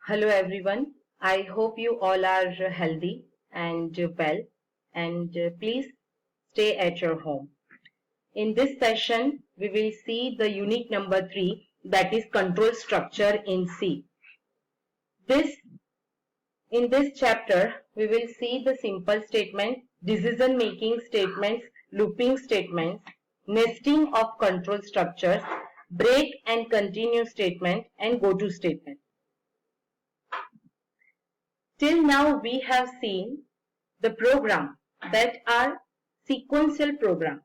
Hello everyone. I hope you all are healthy and well, and please stay at your home. In this session, we will see the unit number 3, that is control structure in C. In this chapter, we will see the simple statement, decision making statements, looping statements, nesting of control structures, break and continue statement, and go to statement. Till now we have seen the program that are sequential program.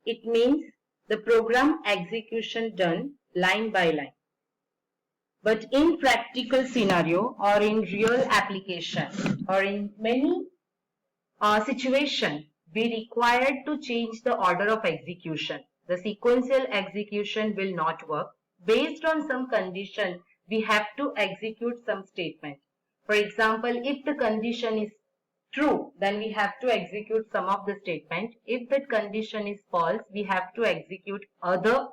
It means the program execution done line by line. But in practical scenario or in real application or in many situation, we required to change the order of execution. The sequential execution will not work. Based on some condition, we have to execute some statement. For example, if the condition is true, then we have to execute some of the statement. If that condition is false, we have to execute other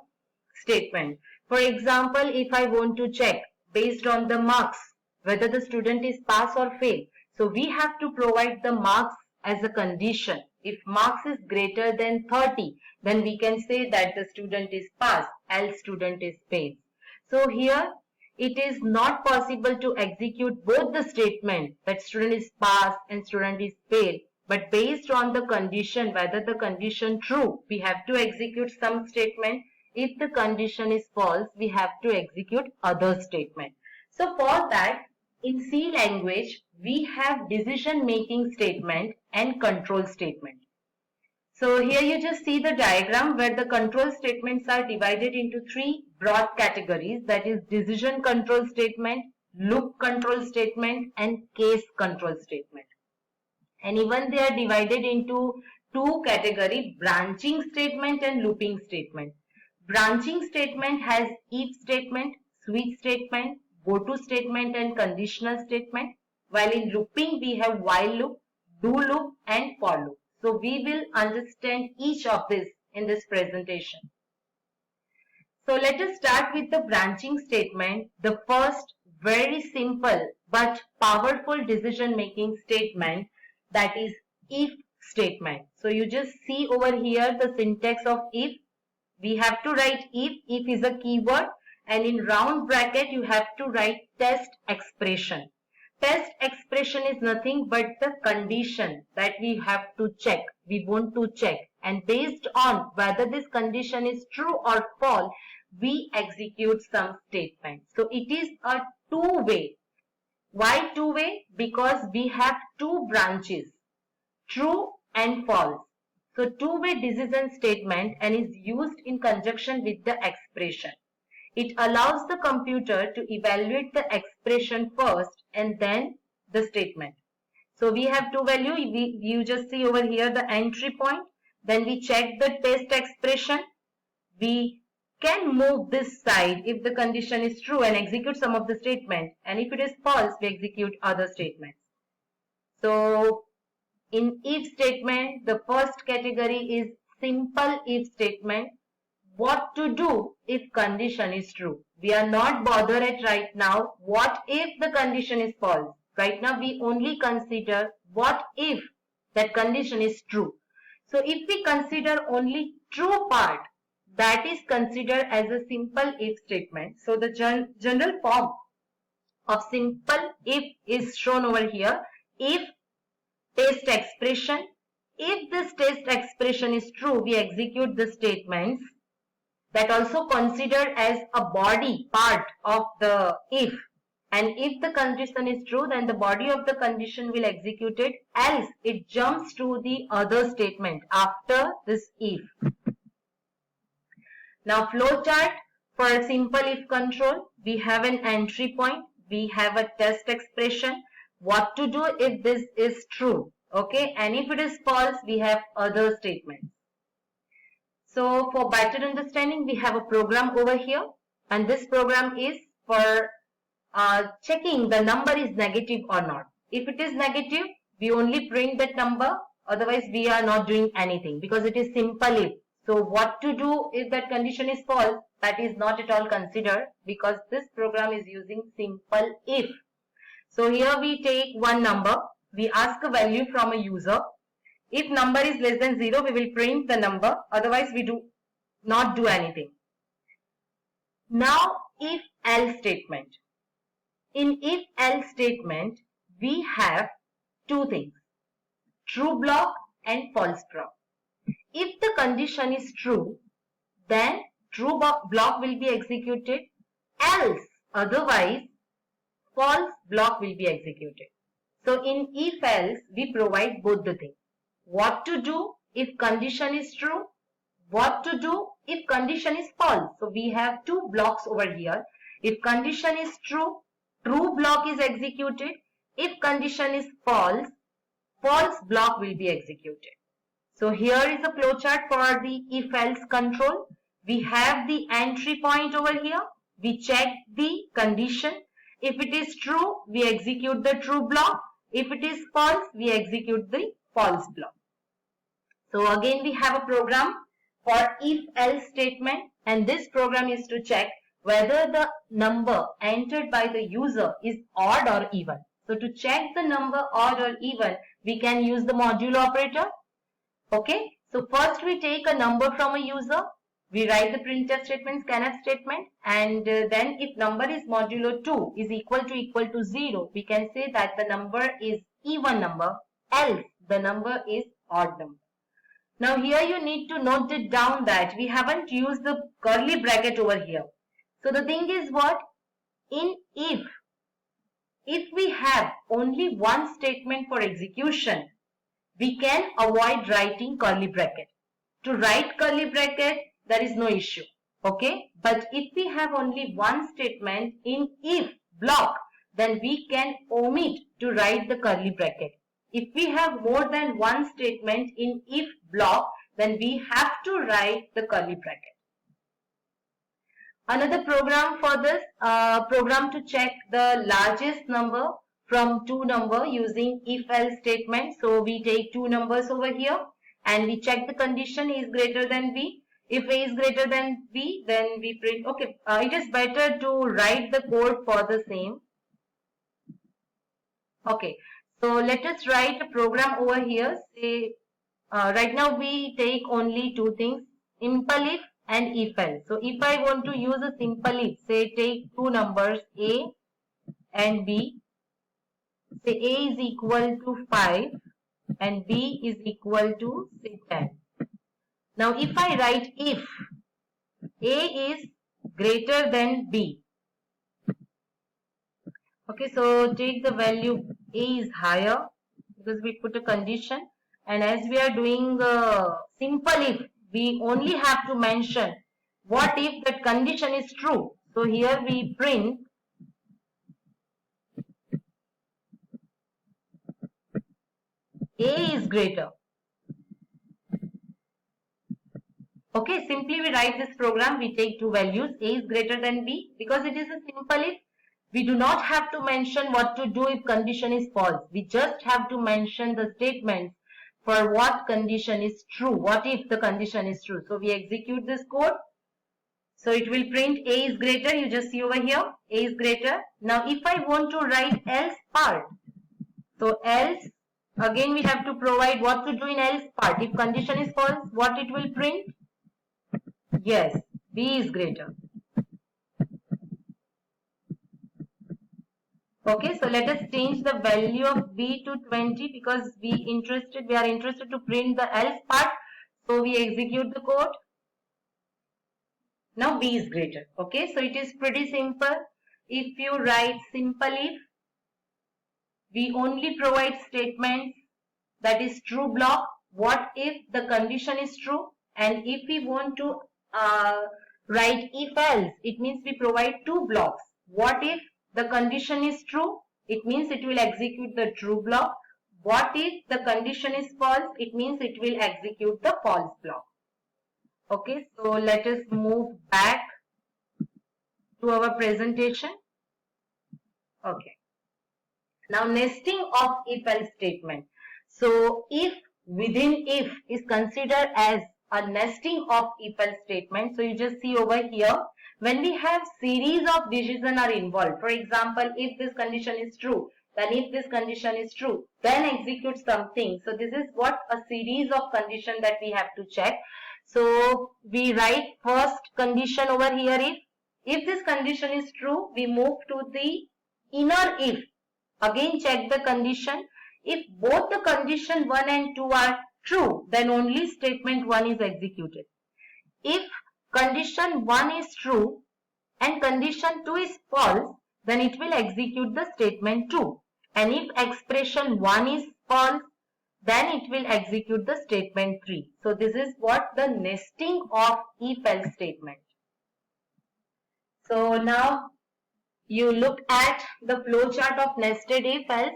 statement. For example, if I want to check based on the marks whether the student is pass or fail, so we have to provide the marks as a condition. If marks is greater than 30, then we can say that the student is pass, else student is fail. So here it is not possible to execute both the statement that student is pass and student is fail. But based on the condition, whether the condition true, we have to execute some statement. If the condition is false, we have to execute other statement. So for that, in C language, we have decision making statement and control statement. So here you just see the diagram where the control statements are divided into three broad categories, that is decision control statement, loop control statement, and case control statement. And even they are divided into two categories, branching statement and looping statement. Branching statement has if statement, switch statement, go to statement, and conditional statement. While in looping we have while loop, do loop, and for loop. So we will understand each of this in this presentation. So let us start with the branching statement. The first very simple but powerful decision making statement, that is if statement. So you just see over here the syntax of if. We have to write if is a keyword, and in round bracket you have to write test expression. Test expression is nothing but the condition that we have to check. We want to check, and based on whether this condition is true or false, we execute some statement. So it is a two-way. Why two-way? Because we have two branches, true and false. So two-way decision statement and is used in conjunction with the expression. It allows the computer to evaluate the expression first and then the statement. So we have two value. You just see over here the entry point. Then we check the test expression. We can move this side if the condition is true and execute some of the statement. And if it is false, we execute other statements. So in if statement, the first category is simple if statement. What to do if condition is true? We are not bothered at right now. What if the condition is false? Right now we only consider what if that condition is true. So if we consider only true part, that is considered as a simple if statement. So the general form of simple if is shown over here. If test expression. If this test expression is true, we execute the statements that also considered as a body part of the if. And if the condition is true, then the body of the condition will execute it, else it jumps to the other statement after this if. Now flowchart for a simple if control, we have an entry point, we have a test expression, what to do if this is true, okay, and if it is false, we have other statements. So for better understanding, we have a program over here, and this program is for checking the number is negative or not. If it is negative, we only print that number, otherwise we are not doing anything because it is simple if. So what to do if that condition is false, that is not at all considered because this program is using simple if. So here we take one number, we ask a value from a user. If number is less than 0, we will print the number, otherwise we do not do anything. Now if else statement. In if else statement, we have two things, true block and false block. If the condition is true, then true block will be executed, else otherwise false block will be executed. So in if else, we provide both the things. What to do if condition is true, what to do if condition is false. So we have two blocks over here. If condition is true, true block is executed. If condition is false, false block will be executed. So here is a flowchart for the if else control. We have the entry point over here. We check the condition. If it is true, we execute the true block. If it is false, we execute the false block. So again we have a program for if else statement, and this program is to check whether the number entered by the user is odd or even. So to check the number odd or even, we can use the modulo operator. Okay, so first we take a number from a user, we write the printf statement, scanf statement, and then if number is modulo 2 is equal to 0, we can say that the number is even number, else the number is odd number. Now here you need to note it down that we haven't used the curly bracket over here. So the thing is what? In if we have only one statement for execution, we can avoid writing curly bracket. To write curly bracket, there is no issue. Okay? But if we have only one statement in if block, then we can omit to write the curly bracket. If we have more than one statement in if block, then we have to write the curly bracket. Another program for this, program to check the largest number from two number using if else statement. So we take two numbers over here and we check the condition A is greater than B. If A is greater than B, then we print. Okay, it is better to write the code for the same. Okay, so let us write a program over here. Say, right now we take only two things, simple if and if else. So if I want to use a simple if, say take two numbers A and B. Say A is equal to 5 and B is equal to say 10. Now if I write if A is greater than B. Okay, so take the value A is higher because we put a condition, and as we are doing simple if, we only have to mention what if that condition is true. So here we print A is greater. Okay, simply we write this program, we take two values, A is greater than B, because it is a simple if. We do not have to mention what to do if condition is false. We just have to mention the statements for what condition is true, what if the condition is true. So we execute this code. So it will print A is greater, you just see over here, A is greater. Now if I want to write else part, so else, again we have to provide what to do in else part. If condition is false, what it will print? Yes, B is greater. Okay, so let us change the value of B to 20 because we are interested to print the else part. So we execute the code. Now B is greater. Okay, so it is pretty simple. If you write simple if, we only provide statements that is true block. What if the condition is true? And if we want to write if else, it means we provide two blocks. What if the condition is true? It means it will execute the true block. What if the condition is false? It means it will execute the false block. Okay, so let us move back to our presentation. Okay. Now nesting of if else statement. So if within if is considered as a nesting of if else statement. So you just see over here, when we have series of decisions are involved, for example, if this condition is true, then if this condition is true, then execute something. So this is what a series of condition that we have to check. So we write first condition over here. If this condition is true, we move to the inner if. Again check the condition. If both the condition 1 and 2 are true, then only statement 1 is executed. If condition 1 is true and condition 2 is false, then it will execute the statement 2. And if expression 1 is false, then it will execute the statement 3. So this is what the nesting of if-else statement. So now you look at the flowchart of nested if-else.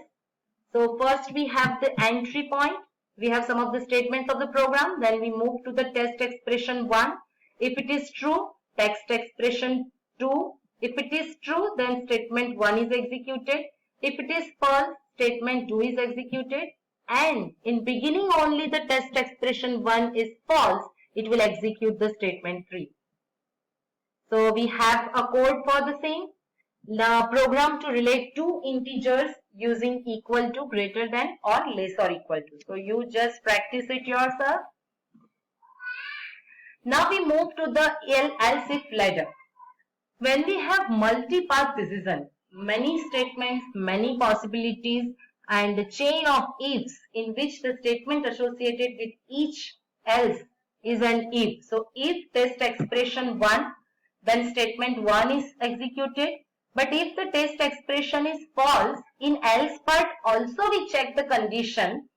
So first we have the entry point. We have some of the statements of the program. Then we move to the test expression 1. If it is true, text expression 2. If it is true, then statement 1 is executed. If it is false, statement 2 is executed. And in beginning only the test expression 1 is false, it will execute the statement 3. So we have a code for the same. The program to relate two integers using equal to, greater than, or less or equal to. So you just practice it yourself. Now we move to the else if ladder. When we have multi-path decision, many statements, many possibilities, and the chain of ifs in which the statement associated with each else is an if. So if test expression 1, then statement 1 is executed. But if the test expression is false, in else part also we check the condition.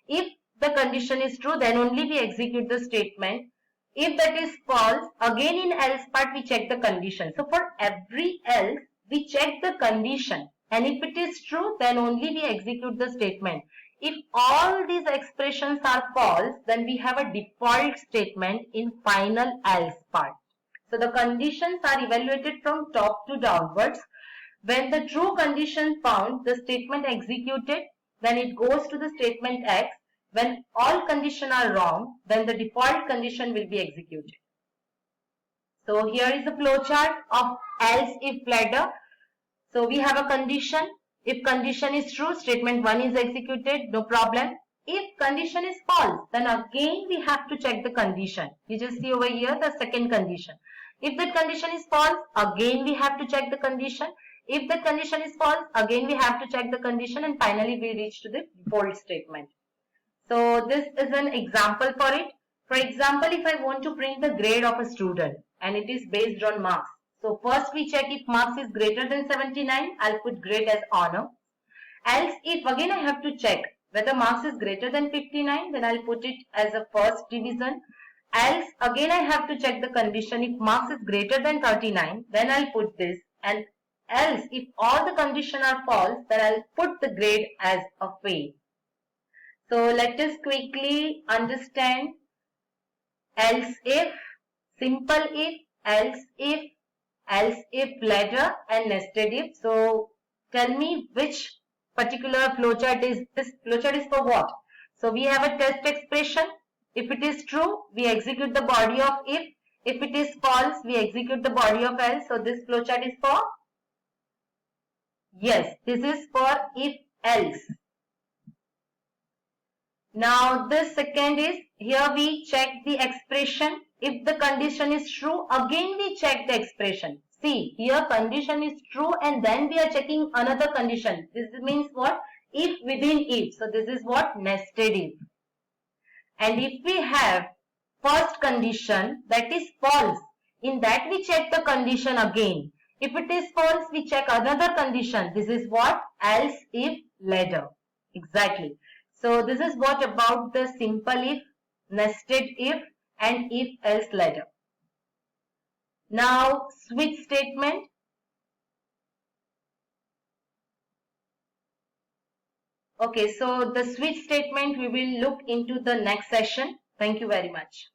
If the condition is true, then only we execute the statement. If that is false, again in else part we check the condition. So for every else, we check the condition. And if it is true, then only we execute the statement. If all these expressions are false, then we have a default statement in final else part. So the conditions are evaluated from top to downwards. When the true condition found, the statement executed, then it goes to the statement X. When all conditions are wrong, then the default condition will be executed. So here is the flowchart of else if ladder. So we have a condition. If condition is true, statement 1 is executed, no problem. If condition is false, then again we have to check the condition. You just see over here the second condition. If that condition is false, again we have to check the condition. If the condition is false, again we have to check the condition, and finally we reach to the default statement. So this is an example for it. For example, if I want to print the grade of a student and it is based on marks. So first we check if marks is greater than 79, I'll put grade as honor. Else if again I have to check whether marks is greater than 59, then I'll put it as a first division. Else again I have to check the condition. If marks is greater than 39, then I'll put this. And else if all the conditions are false, then I'll put the grade as a fail. So let us quickly understand else if, simple if, else if ladder, and nested if. So tell me which particular flowchart is this. Flowchart is for what? So we have a test expression. If it is true, we execute the body of if. If it is false, we execute the body of else. So this flowchart is for, yes, this is for if else. Now this second is, here we check the expression. If the condition is true, again we check the expression. See, here condition is true and then we are checking another condition. This means what? If within if. So this is what? Nested if. And if we have first condition that is false, in that we check the condition again. If it is false, we check another condition. This is what? Else if ladder. Exactly. So this is what about the simple if, nested if, and if else ladder. Now switch statement. Okay, so the switch statement we will look into the next session. Thank you very much.